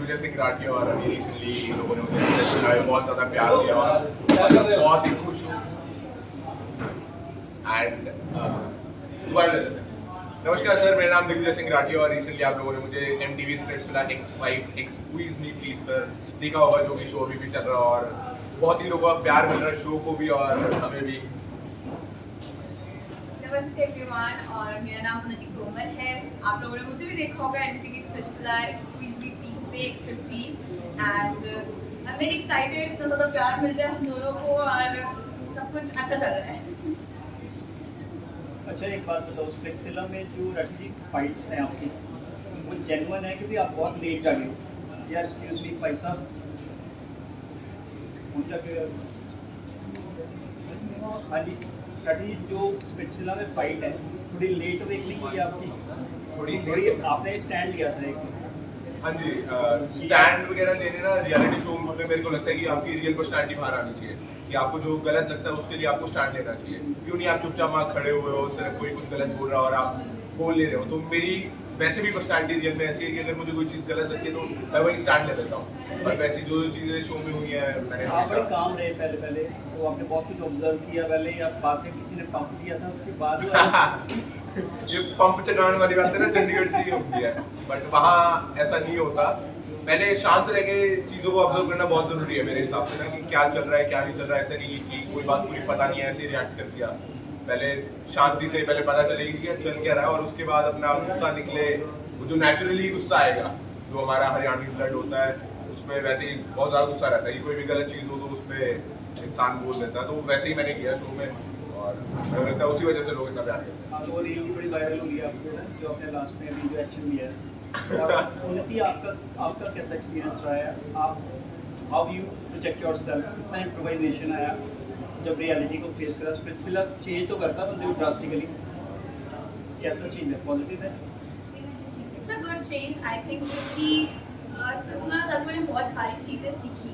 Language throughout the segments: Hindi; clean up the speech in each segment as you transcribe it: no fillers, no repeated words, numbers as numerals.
दिग्विजय सिंह राठिया और अभी रिसेंटली इन लोगों ने मुझे बहुत ज़्यादा प्यार दिया और बहुत ही खुश हूँ। एंड नमस्कार सर, मेरा नाम दिग्विजय सिंह राठिया और रिसेंटली आप लोगों ने मुझे MTV Splitsvilla X5 squeeze me please पर देखा होगा, जो कि शो अभी भी चल रहा है और बहुत ही लोगों का प्यार मिल रहा है शो को भी और हमें भी। नमस्ते एवरीवन, और मेरा नाम उन्नति तोमर है। आप लोगों ने मुझे भी देखा होगा MTV Splitsvilla squeeze me please pay X15 and I am very excited. इतना ज़्यादा प्यार मिल रहा है हम दोनों को और सब कुछ अच्छा चल रहा है। अच्छा, एक बात बताओ, स्प्लिट फिल्म में जो राठी जी फाइट्स हैं आपकी, वो जेन्युइन है क्योंकि आप बहुत लेट जागे हो यार? एक्सक्यूज मी भाई साहब, हाँ जी राठी जी, जो स्प्लिट फिल्म में फाइट है थोड़ी लेट अवेकनिंग हुई आपकी, थोड़ी आपने स्टैंड लिया था एक। हाँ जी, स्टैंड वगैरह लेने ना रियलिटी शो में मेरे को लगता है कि आपकी रियल पर्सनैलिटी बाहर आनी चाहिए, कि आपको जो गलत लगता है उसके लिए आपको स्टैंड लेना चाहिए। क्यों नहीं आप चुपचाप वहाँ खड़े हुए हो, सिर्फ कोई कुछ गलत बोल रहा है और आप बोल ले रहे हो। तो मेरी वैसे भी पर्सनैलिटी रियल में ऐसी है कि अगर मुझे कोई चीज़ गलत लगती है तो मैं वही स्टैंड ले लेता हूँ। और वैसी जो चीज़ें शो में हुई हैं मैंने आप बड़े काम रहे पहले तो आपने बहुत कुछ ऑब्जर्व किया पहले, या बाद में किसी ने पंप दिया था उसके बाद ये पंप चढ़ाने वाली बात है ना, चंडीगढ़ से ही होती है, बट वहाँ ऐसा नहीं होता। मैंने शांत रह के चीज़ों को ऑब्जर्व करना बहुत ज़रूरी है मेरे हिसाब से ना, कि क्या चल रहा है क्या नहीं चल रहा है। ऐसा नहीं कि कोई बात पूरी पता नहीं है ऐसे रिएक्ट कर दिया। पहले शांति से पहले पता चलेगी कि चल क्या रहा है और उसके बाद अपना गुस्सा निकले। वो जो नेचुरली गुस्सा आएगा, जो हमारा हरियाणवी ब्लड होता है उसमें वैसे ही बहुत ज़्यादा गुस्सा रहता है कि कोई भी गलत चीज़ हो तो उस पर इंसान बोल देता है। तो वैसे ही मैंने किया शो में और मुझे लगता है उसी वजह से लोग इतना प्यार करते हैं। वो रील भी बड़ी वायरल हुई है आपको, जो आपने लास्ट में अभी जो एक्शन लिया है। और उन्नति, आपका कैसा एक्सपीरियंस रहा है? आप हाउ यू प्रोजेक्ट योरसेल्फ? कितना इम्प्रोवाइजेशन आया जब रियलिटी को फेस करा? फिलहाल चेंज तो करता बंदे को ड्रास्टिकली, कैसा चेंज है? पॉजिटिव है? It's a good change I think, क्योंकि स्प्लिट्सविला जब मैंने बहुत सारी चीज़ें सीखी,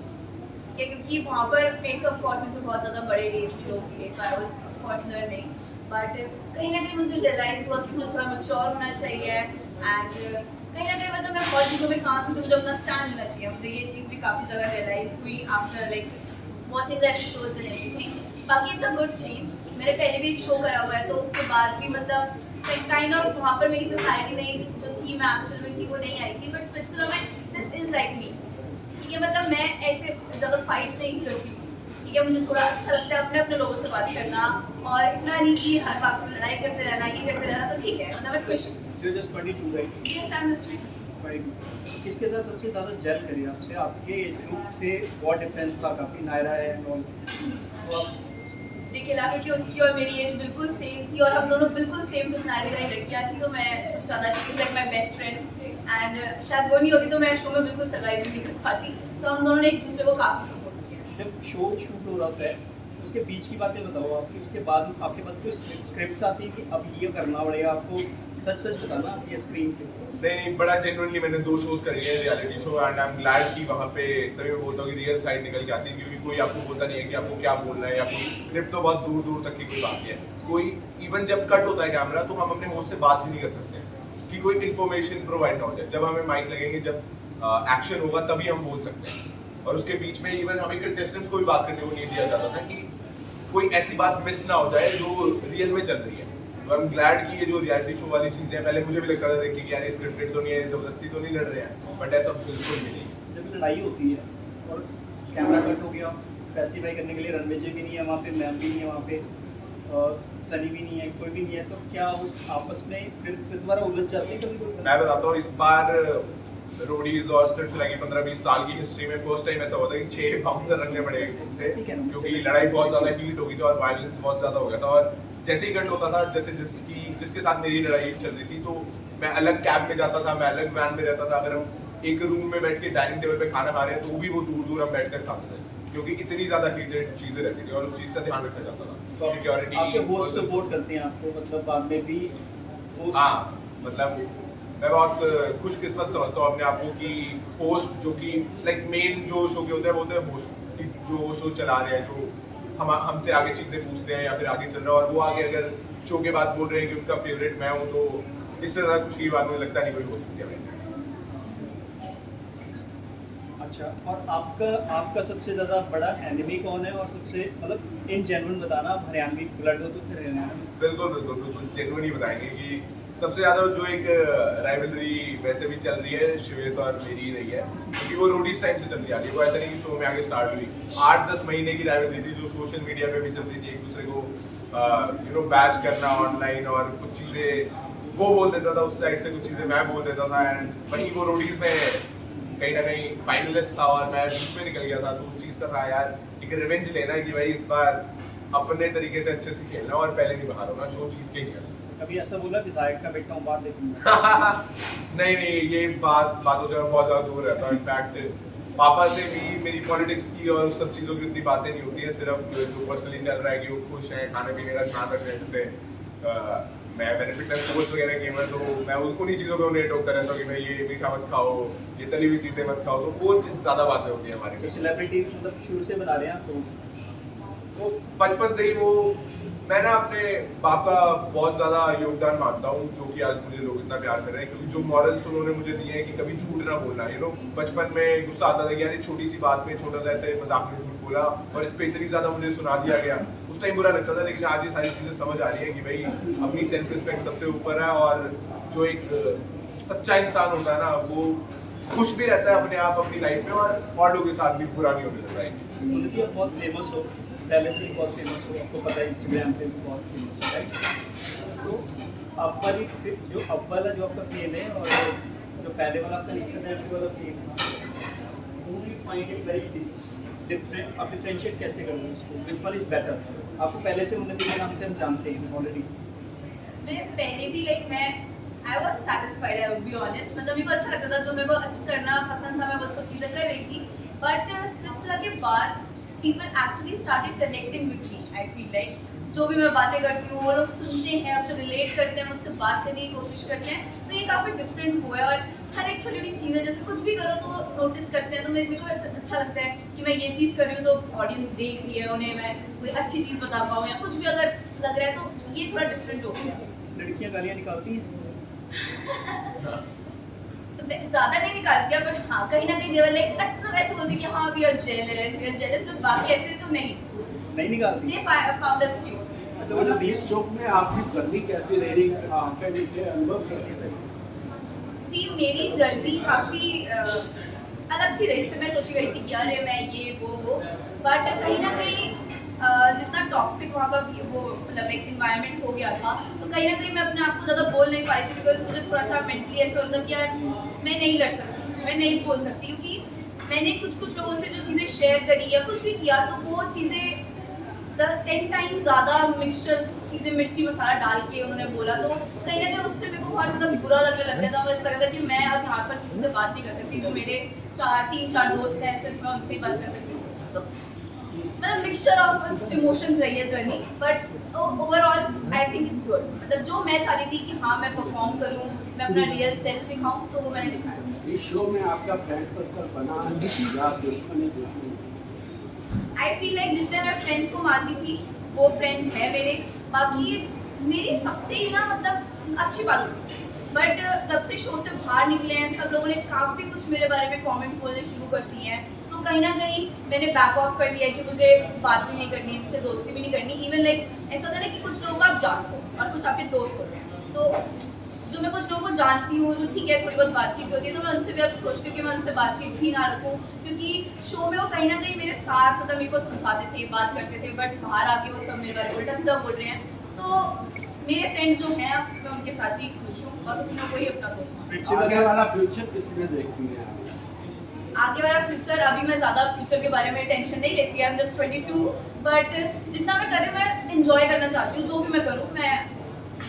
ठीक है, क्योंकि वहाँ पर पेस ऑफ कोर्स में से बहुत ज़्यादा बड़े एज में लोग थे, तो I was of course learning, but कहीं ना कहीं मुझे रियलाइज़ हुआ कि मुझे थोड़ा मैच्योर होना चाहिए एंड कहीं ना कहीं मतलब मैं और चीज़ों में काम करती हूँ, मुझे अपना स्टैंड होना चाहिए। मुझे ये चीज़ भी काफ़ी जगह रियलाइज़ हुई after like watching the episodes and everything. बाकी इट्स अ गुड चेंज। मैंने पहले भी एक शो करा हुआ है, तो उसके बाद भी मतलब काइंड ऑफ वहाँ पर मेरी पर्सनैलिटी नहीं जो थी, मैं एक्चुअल में थी, वो नहीं आई थी। बट स्प्लिट्सविला में दिस इज़ लाइक मी, ठीक है। मतलब मैं ऐसे ज़्यादा फाइट्स नहीं करती, ठीक है। मुझे थोड़ा अच्छा लगता है अपने अपने लोगों से बात करना और इतना नहीं कि हर बात में लड़ाई करते रहना, ये करते रहना। तो ठीक है, मतलब मैं खुश हूँ। You just 22 right? Yes, I am just किसके साथ सबसे ज़्यादा जेल करी आपसे? आपके एज ग्रुप से बहुत डिफरेंस था काफ़ी, नायरा है एंड ऑल। तो आप देखिए ला, क्योंकि उसकी और मेरी एज बिल्कुल सेम थी और हम दोनों बिल्कुल सेम पर्सनैलिटी वाली लड़कियाँ थी, तो मैं सबसे ज़्यादा she is like my best friend and शायद वो नहीं होती तो मैं शो में बिल्कुल सर्वाइव नहीं कर पाती। तो हम दोनों ने एक दूसरे को काफ़ी सपोर्ट किया। जब शो शूट हो रहा होता है उसके बीच की बातें बताओ आपकी, उसके बाद आपके पास कोई स्क्रिप्ट्स आती है कि अब ये करना पड़ेगा आपको, सच सच बताना ये स्क्रीन पे? नहीं, बड़ा जेन्युइनली मैंने 2 शोज करी है reality show and I am glad कि वहाँ पे तभी मैं बोलता हूँ कि रियल साइड निकल के आती है, क्योंकि कोई आपको बोलता नहीं है कि आपको क्या बोलना है, या कोई स्क्रिप्ट तो बहुत दूर दूर तक की कोई बात नहीं है। कोई इवन जब कट होता है कैमरा तो हम अपने होस्ट से बात ही नहीं कर सकते कि कोई इन्फॉर्मेशन प्रोवाइड ना हो जाए। जब हमें माइक लगेंगे, जब एक्शन होगा तभी हम बोल सकते हैं। और उसके बीच में इवन हमें कंटेस्टेंट्स को भी बात करने को नहीं दिया जाता था कि कोई ऐसी बात मिस ना हो जाए जो रियल में चल रही है। तो आई एम ग्लैड कि ये जो रियलिटी शो वाली चीज़ें हैं, पहले मुझे भी लगता था देखिए कि यार स्क्रिप्टेड तो नहीं है, ज़बरदस्ती तो नहीं लड़ रहे हैं, बट ऐसा बिल्कुल भी नहीं। जब लड़ाई होती है और कैमरा कट हो गया, पैसिफाई करने के लिए रणविजय भी नहीं है वहाँ पे, मैम भी नहीं है वहाँ पे, सनी भी नहीं है, कोई भी नहीं है, तो क्या वो आपस में फिर दोबारा उलझ जाते हैं कभी? मैं बताता हूँ, इस बार रोडीज और स्प्लिट्सविला की 15-20 साल की हिस्ट्री में फर्स्ट टाइम ऐसा हुआ था कि 6 बाउंसर रखने पड़े थे, क्योंकि लड़ाई बहुत ज़्यादा हीट हो गई थी और वायलेंस बहुत ज़्यादा हो गया था। और जैसे ही कट होता था, जैसे जिसके साथ मेरी लड़ाई चल रही थी, तो मैं अलग कैब में जाता था, मैं अलग वैन में रहता था। अगर हम एक रूम में बैठ के डाइनिंग टेबल पे खाना खा रहे हैं तो भी वो दूर दूर हम बैठ कर खाते थे, क्योंकि इतनी ज़्यादा हीटेड चीज़ें रहती थी और उस चीज़ का ध्यान रखा जाता था। तो सिक्योरिटी आपके होस्ट सपोर्ट करते हैं आपको, मतलब बाद में भी? हाँ, मतलब मैं बहुत खुशकिस्मत समझता हूँ अपने आप को कि होस्ट जो कि लाइक मेन जो शो के होते हैं वो होते हैं होस्ट, जो शो चला रहे हैं, जो हमसे आगे चीज़ें पूछते हैं या फिर आगे चल रहा है और वो आगे अगर शो के बाद बोल रहे हैं कि उनका फेवरेट मैं हूँ, तो इससे ज़्यादा खुशी की बात मुझे लगता नहीं कोई हो सकती है। अच्छा, और आपका सबसे ज़्यादा बड़ा एनिमी कौन है, और सबसे मतलब इन जेन्युइन बताना, आप हरियाणवी ब्लड हो तो फिर हरियाणा। बिल्कुल बिल्कुल बिल्कुल जेन्युइन ही बताएंगे कि सबसे ज़्यादा जो एक राइवलरी वैसे भी चल रही है श्वेत और मेरी रही है, क्योंकि वो रोडीज टाइम से चलती आ रही है। वो ऐसा नहीं कि शो में आगे स्टार्ट हुई, 8-10 महीने की राइवलरी थी जो सोशल मीडिया पे भी चलती थी, एक दूसरे को बैश करना ऑनलाइन, और कुछ चीज़ें वो बोल देता था उस साइड से, कुछ चीज़ें मैं बोल देता था, एंड वहीं वो रोडीज में कहीं ना कहीं फाइनलिस्ट था और मैं बीच में निकल गया था। तो उस चीज़ का था यार एक रिवेंज लेना है कि भाई इस बार अपने तरीके से अच्छे से खेलना और पहले नहीं बाहर होना, शो जीत के ही खेलना। कभी ऐसा बोला विधायक का बेटा हूँ बात देखूंगा? नहीं नहीं, ये बातों से मैं बहुत ज़्यादा दूर रहता हूँ। इनफैक्ट पापा से भी मेरी पॉलिटिक्स की और सब चीज़ों की उतनी बातें नहीं होती है, सिर्फ जो पर्सनली चल रहा है कि वो खुश हैं, खाने पीने का ध्यान रख रहे हैं। जैसे मैंने फिटनेस कोर्स वगैरह किए हैं, तो मैं उन्हीं चीज़ों पर उन्हें टोकता रहता हूँ कि भाई ये मीठा मत खाओ, ये तली हुई चीज़ें मत खाओ, तो वो ज़्यादा बातें होती हैं हमारी। सेलिब्रिटी मतलब शुरू से बना रहे हैं आपको? वो बचपन से ही मैं ना अपने बाप का बहुत ज़्यादा योगदान मानता हूँ, जो कि आज मुझे लोग इतना प्यार कर रहे हैं, क्योंकि जो मॉरल्स उन्होंने मुझे दिए हैं कि कभी झूठ ना बोलना। बचपन में गुस्सा आता था कि यार ये छोटी सी बात पे छोटा सा ऐसे मजाक में झूठ बोला और इस पे इतनी ज़्यादा मुझे सुना दिया गया। उस टाइम बुरा लगता था, लेकिन आज ये सारी चीज़ें समझ आ रही है कि भाई अपनी सेल्फ रिस्पेक्ट सबसे ऊपर है, और जो एक सच्चा इंसान होता है ना, वो खुश भी रहता है अपने आप अपनी लाइफ में, और लोगों के साथ भी बुरा नहीं होने देता है। उनकी आप बहुत फेमस हो, पहले से ही बहुत फेमस हो, आपको पता है इंस्टाग्राम पे भी बहुत फेमस हो, राइट? तो आप वाली जो अब वाला जो आपका फेम है और जो पहले वाला आपका इंस्टाग्राम पे वाला फेम था, you find it very different. आप डिफरेंशिएट कैसे करोगे उसको, विच वन इज बेटर? आपको पहले से उन्नति के नाम से हम जानते हैं ऑलरेडी। मैं पहले भी I was satisfied, I would be honest. मतलब मेरे को अच्छा लगता था, जो मेरे को अच्छा करना पसंद था, मैं वो सब चीज़ें कर रही थी। बट स्पिट्सविला के बाद people actually started connecting with me. I feel like जो भी मैं बातें करती हूँ वो लोग सुनते हैं, उससे रिलेट करते हैं, मुझसे बात करने की कोशिश करते हैं, तो ये काफ़ी डिफरेंट हुआ है। और हर एक छोटी छोटी चीज़ें, जैसे कुछ भी करो तो नोटिस करते हैं, तो मेरे को ऐसा अच्छा लगता है कि मैं ये चीज़ कर रही हूँ तो ऑडियंस देख रही है, उन्हें मैं कोई अच्छी चीज़ बता पाऊँ या कुछ भी अगर लग रहा है, तो ये थोड़ा डिफरेंट हो गया। लड़कियाँ गालियाँ निकालती हैं? ज़्यादा नहीं निकाल दिया, बट हाँ कहीं ना कहीं देवर लाइक मतलब ऐसे बोलती कि हाँ वी आर जेलस, बट बाकी ऐसे तो नहीं निकालती। They found us cute. अच्छा, वो जो 20 शो में आपकी जर्नी कैसी रही, आपके मीठे अनुभव कैसे रहे? सी मेरी जर्नी काफ़ी अलग सी रही। जैसे मैं सोची गई थी कि अरे मैं ये वो, बट कहीं ना कहीं जितना टॉक्सिक वहाँ का वो मतलब एक इन्वायरमेंट हो गया था, तो कहीं ना कहीं मैं अपने आप को ज़्यादा बोल नहीं पाई थी, बिकॉज मुझे थोड़ा सा मेंटली ऐसा होता कि यार मैं नहीं लड़ सकती, मैं नहीं बोल सकती, क्योंकि मैंने कुछ लोगों से जो चीज़ें शेयर करी या कुछ भी किया, तो वो चीज़ें 10 टाइम ज़्यादा मिक्सचर चीज़ें मिर्ची मसाला डाल के उन्होंने बोला, तो कहीं ना कहीं उससे मेरे को बहुत मतलब बुरा लगने लग गया था। मुझे लग रहा था कि मैं अब यहाँ पर किसी से बात नहीं कर सकती, जो मेरे 3-4 दोस्त हैं सिर्फ मैं उनसे ही बात कर सकती हूँ। तो मतलब मिक्सचर ऑफ इमोशंस रही है journey, but overall I think it's good. मतलब जो मैं चाहती थी कि हाँ मैं परफॉर्म करूँ, मैं अपना रियल सेल्फ दिखाऊँ, तो वो मैंने दिखाया। इस शो में आपका फ्रेंड सर्कल बना या दुश्मनी? आई फील लाइक जितने मैं फ्रेंड्स को मानती थी वो फ्रेंड्स हैं मेरे, बाकी मेरी सबसे ही ना मतलब अच्छी बात होती। बट जब से शो से बाहर निकले हैं, सब लोगों ने काफ़ी कुछ मेरे बारे में कमेंट बोलने शुरू कर दिए हैं, तो कहीं ना कहीं मैंने बैक ऑफ कर लिया कि मुझे बात भी नहीं करनी, इनसे दोस्ती भी नहीं करनी। इवन लाइक ऐसा होता है कि कुछ लोग आप जानते हो और कुछ आपके दोस्त होते हैं, तो जो मैं कुछ लोगों को जानती हूँ, जो ठीक है थोड़ी बहुत बातचीत होती है, तो मैं उनसे भी अब सोचती हूँ कि मैं उनसे बातचीत भी ना रखूँ, क्योंकि शो में वो कहीं ना कहीं मेरे साथ मतलब मेरे को समझाते थे, बात करते थे, बट बाहर आके वो सब मेरे बारे में उल्टा सीधा बोल रहे हैं। तो मेरे फ्रेंड्स जो हैं मैं उनके साथ ही खुश हूँ, और उतना कोई अपना दोस्त। आगे वाला फ्यूचर किसमें देखती हैं आप? आगे वाला फ्यूचर, अभी मैं ज़्यादा फ्यूचर के बारे में टेंशन नहीं लेती, आई एम जस्ट 22, बट जितना मैं कर रही हूँ मैं इंजॉय करना चाहती हूँ, जो भी मैं करूँ मैं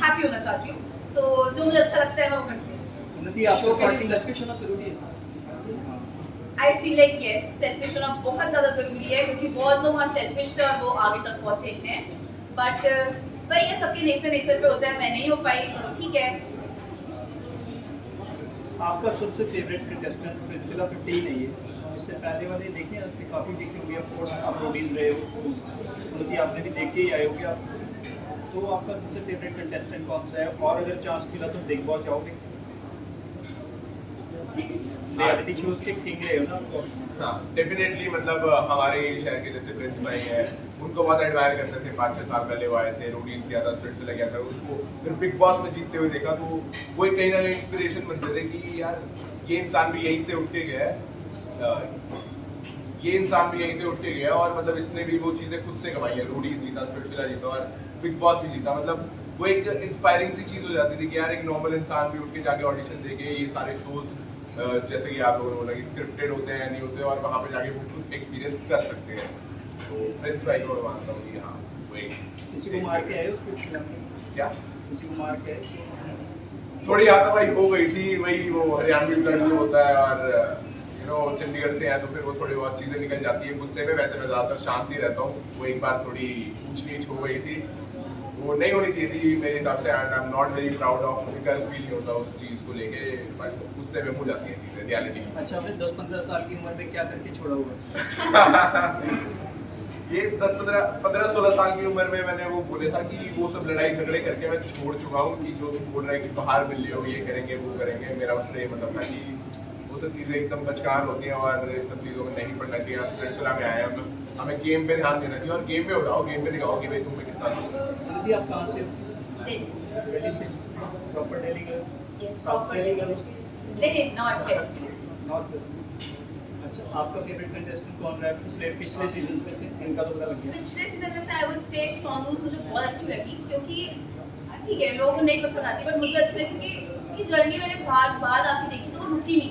हैप्पी होना चाहती हूँ, तो जो मुझे अच्छा लगता है मैं वो करती हूँ। उन्नति, आपको पार्टी सेल्फिश होना जरूरी है? I feel like yes, selfish होना बहुत ज़्यादा ज़रूरी है, क्योंकि बहुत लोग वहाँ सेल्फिश थे और वो आगे तक पहुँचे हैं, बट भाई ये सबके नेचर पे होता है, मैं नहीं हो पाई तो ठीक है। आपका सबसे फेवरेट कंटेस्टेंट स्पिट्सविला 15 है ये, इससे पहले वाले देखे आपने काफ़ी देखे होंगे, ऑफ कोर्स आप रोडीज रहे हो, उन्नति आपने भी देख के ही आए होगे आप, तो आपका सबसे फेवरेट कंटेस्टेंट कौन सा है? और अगर चांस मिला तो बिग बॉस जाओगे? रियलिटी शोज के किंग रहे हो ना आप? हाँ डेफिनेटली मतलब हमारे शहर के जैसे प्रिंस भाई हैं उनको बहुत एडमायर करते थे 5-6 साल पहले वो आए थे रोडीज किया था स्पिरिट्सविला गया था उसको फिर बिग बॉस में जीतते हुए देखा तो वो एक कहीं ना कहीं इंस्पिरेशन बनते थे कि यार ये इंसान भी यहीं से उठ के गया है ये इंसान भी यहीं से उठ के गया और मतलब इसने भी वो चीज़ें खुद से कमाई है रोडीज जीता स्पिरिट्सविला जीता और बिग बॉस भी जीता मतलब वो एक इंस्पायरिंग सी चीज़ हो जाती थी कि यार एक नॉर्मल इंसान भी उठ के जाके ऑडिशन दे के ये सारे शोज जैसे कि आप लोगों ने बोला कि स्क्रिप्टेड होते हैं नहीं होते और वहाँ पे जाके वो खुद एक्सपीरियंस कर सकते हैं तो प्रिंस भाई को मैं मानता हूँ कि हाँ वो किसी को मार के आए हो कुछ क्या किसी को मार के आए थोड़ी हाथापाई हो गई थी वही वो हरियाणवी ब्लड जो होता है और चंडीगढ़ से है तो फिर वो थोड़ी बहुत चीज़ें निकल जाती है गुस्से में वैसे मैं ज़्यादातर शांत ही रहता हूँ वो एक बार थोड़ी ऊंच नीच हो गई थी वो नहीं होनी चाहिए थी मेरे हिसाब से and I am not very proud of because feel नहीं होता उस चीज़ को लेके बट उससे में हो जाती है चीज़ें रियलिटी अच्छा आपने 10-15 साल की उम्र में क्या करके छोड़ा हुआ ये 15-16 साल की उम्र में मैंने वो बोले था कि वो सब लड़ाई झगड़े करके मैं छोड़ चुका हूँ कि जो तुम बोल रहे हैं कि बाहर मिल लियो ये करेंगे वो करेंगे मेरा उससे मतलब था कि वो सब चीज़ें एकदम बचकान होती हैं और इस सब चीज़ों में नहीं पढ़ना चाहिए स्पिरिट्सविला में आए हम हमें गेम पे ध्यान देना चाहिए और गेम पे उठाओ गेम पे दिखाओ कि भाई तुम्हें कितना दीदी आप कहाँ से हो दिल्ली से proper Delhi girl south Delhi girl not west north west अच्छा आपका फेवरेट कंटेस्टेंट कौन रहा है पिछले सीजन में से इनका तो पता लग गया पिछले सीजन में से आई वुड से सोनूज मुझे बहुत अच्छी लगी क्योंकि ठीक है लोगों को नहीं पसंद आती बट मुझे अच्छी लगी क्योंकि उसकी जर्नी मैंने बाद आके देखी तो वो रुकी नहीं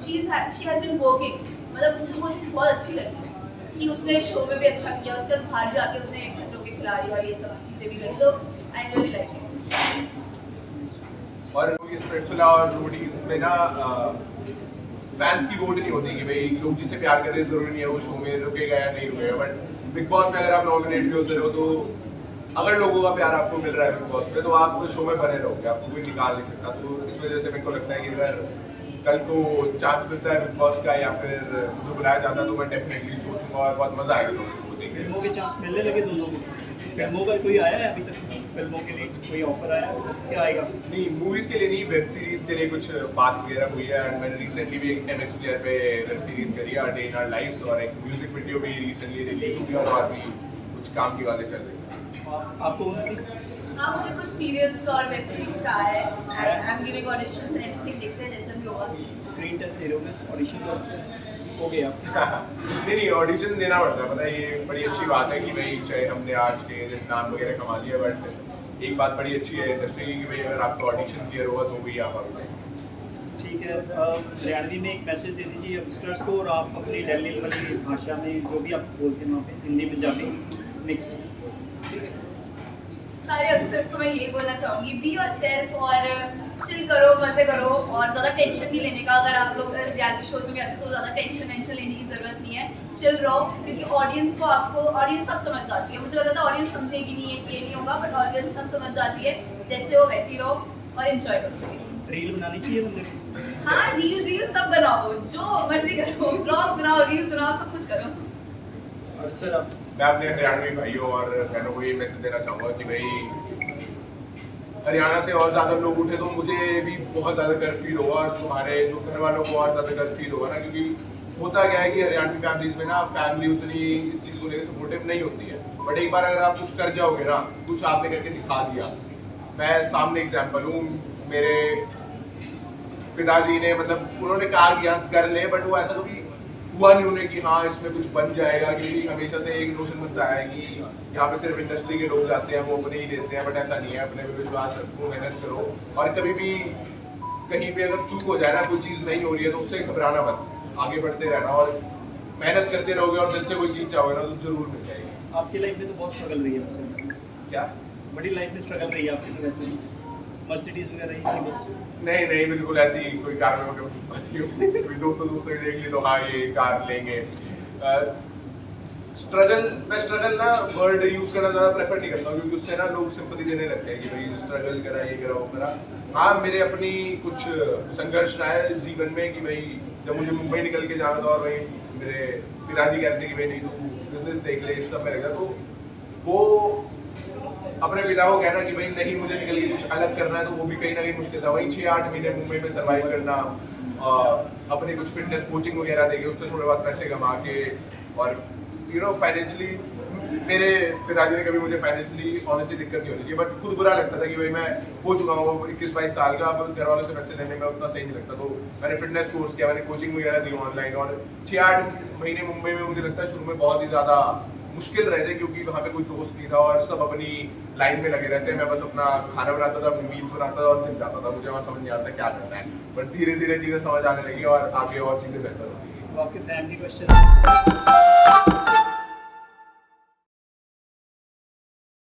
शी हैज बीन वर्किंग मतलब मुझे वो चीज़ बहुत अच्छी लगी कि उसने शो में भी अच्छा किया उसके बाद बाहर भी आके उसने खतरों के खिलाड़ी और ये सब चीज़ें भी करी तो आई रियली लाइक इट और ये स्पिरिट्सविला और रोडीज में ना फैंस की वोट नहीं होती कि भाई लोग जिसे प्यार कर रहे जरूरी नहीं है वो शो में रुकेगा या नहीं रुकेगा बट बिग बॉस में अगर आप नॉमिनेट भी होते रहो तो अगर लोगों का प्यार आपको मिल रहा है बिग बॉस में तो आप शो में बने रहोगे आपको कोई निकाल नहीं सकता तो इस वजह से मेरे को लगता है कि अगर कल को चांस मिलता है बिग बॉस का या फिर मुझे बुलाया जाता है तो मैं डेफिनेटली सोचूंगा और बहुत मजा आएगा लोगों को देखने फिल्मों के चांस मिलने लगे दोनों को फिल्मों का कोई आया है अभी तक फिल्मों के लिए कोई ऑफर आया है क्या आएगा नहीं मूवीज के लिए नहीं वेब सीरीज के लिए कुछ बात वगैरह हुई है एंड मैंने रिसेंटली भी एक MX प्लेयर पे वेब सीरीज करी है डे इन आवर लाइव्स और एक म्यूजिक वीडियो भी रिसेंटली रिलीज हुई और भी कुछ काम की बातें चल रही है आपको हाँ मुझे कुछ सीरियल्स का और वेब सीरीज का आया है I am giving auditions and everything देखते हैं जैसे भी होगा स्क्रीन टेस्ट दे रहे हो ऑडिशन तो हो गया नहीं ऑडिशन देना पड़ता है पता है ये बड़ी अच्छी बात है कि भाई चाहे हमने आज के नाम वगैरह कमा लिया बट एक बात बड़ी अच्छी है इंडस्ट्री की कि भाई अगर आपका ऑडिशन क्लियर होगा तो भी आप आगे ठीक है हरियाणवी में एक मैसेज दे दीजिए यंगस्टर्स को और आप अपनी दिल्ली वाली भाषा में जो भी आप बोलते हैं वहाँ पे हिंदी पंजाबी मिक्स सारे यंगस्टर्स को मैं यही बोलना चाहूँगी बी योरसेल्फ और चिल करो मज़े करो और ज़्यादा टेंशन नहीं लेने का अगर आप लोग रियलिटी शोज में आते हो तो ज़्यादा टेंशन लेने की ज़रूरत नहीं है चिल रहो क्योंकि ऑडियंस को आपको ऑडियंस सब समझ जाती है मुझे लगता था ऑडियंस समझेगी नहीं है ये नहीं होगा बट ऑडियंस सब समझ जाती है जैसे हो वैसी रहो और इन्जॉय करो रील बनानी चाहिए बंदे को हाँ रील सब बनाओ जो मर्जी करो ब्लॉग्स बनाओ रील्स बनाओ सब कुछ करो और सर आप मैं अपने हरियाणवी भाइयों और बहनों को ये मैसेज देना चाहूँगा कि भाई हरियाणा से और ज़्यादा लोग उठे तो मुझे भी बहुत ज़्यादा गर्व फील होगा और तुम्हारे जो घर वालों को और ज़्यादा गर्व फील होगा ना क्योंकि होता क्या है कि हरियाणवी फैमिलीज में ना फैमिली उतनी इस चीज़ को लेकर सपोर्टिव नहीं होती है बट एक बार अगर आप कुछ कर जाओगे ना कुछ आपने करके दिखा दिया मैं सामने एग्जाम्पल हूँ मेरे पिताजी ने मतलब उन्होंने कहा किया कर ले बट वो ऐसा तो कि हुआ नहीं उन्हें कि हाँ इसमें कुछ बन जाएगा क्योंकि हमेशा से एक नोशन बनता है कि यहाँ पे सिर्फ इंडस्ट्री के लोग जाते हैं वो अपने ही देते हैं बट ऐसा नहीं है अपने पे विश्वास रखो मेहनत करो और कभी भी कहीं पे अगर चूक हो जाए ना कोई चीज़ नहीं हो रही है तो उससे घबराना मत आगे बढ़ते रहना और मेहनत करते रहोगे और दिल से कोई चीज़ चाहोगे ना तो जरूर मिल जाएगी आपकी लाइफ में तो बहुत स्ट्रगल रही है वैसे क्या बड़ी लाइफ में स्ट्रगल रही है आपकी तो वैसे ही मर्सिडीज वगैरह रही थी बस नहीं बिल्कुल ऐसी कोई कार में कोई दोस्तों की देख ली तो हाँ ये कार लेंगे स्ट्रगल ना वर्ड यूज करना ज़्यादा प्रेफर नहीं करता हूँ क्योंकि उससे ना लोग सिंपैथी देने लगते हैं कि भाई स्ट्रगल करा ये करा वो करा हाँ मेरे अपनी कुछ संघर्ष रहा है जीवन में कि भाई जब मुझे मुंबई निकल के जाना था और भाई मेरे पिताजी कहते कि भाई नहीं तू बिजनेस देख ले इस सब में रहेगा तो वो अपने पिता को कहना कि भाई नहीं मुझे निकल के कुछ अलग करना है तो वो भी कहीं ना कहीं मुश्किल था वही 6-8 महीने मुंबई में सर्वाइव करना अपनी कुछ फिटनेस कोचिंग वगैरह देके उससे थोड़े बहुत पैसे कमा के और फाइनेंशियली मेरे पिताजी ने कभी मुझे फाइनेंशियली ऑनेस्टली दिक्कत नहीं होनी चाहिए, बट खुद बुरा लगता था कि भाई मैं हो चुका हूँ 21-22 साल का, अब घर वालों से पैसे लेने में उतना सही नहीं लगता। तो मैंने फिटनेस कोर्स किया, मैंने कोचिंग वगैरह दी ऑनलाइन, और 6-8 महीने मुंबई में मुझे लगता है शुरू में बहुत ही ज़्यादा मुश्किल रहे थे, क्योंकि वहाँ पे कोई दोस्त नहीं था और सब अपनी लाइन में लगे रहते हैं। मैं बस अपना खाना बनाता था, अपनी मील्स बनाता था और जिम जाता था। मुझे वहाँ समझ नहीं आता क्या करना है, बट धीरे धीरे चीज़ें समझ आने लगी और आगे और चीज़ें बेहतर होती गई। तो आपके फैमिली क्वेश्चन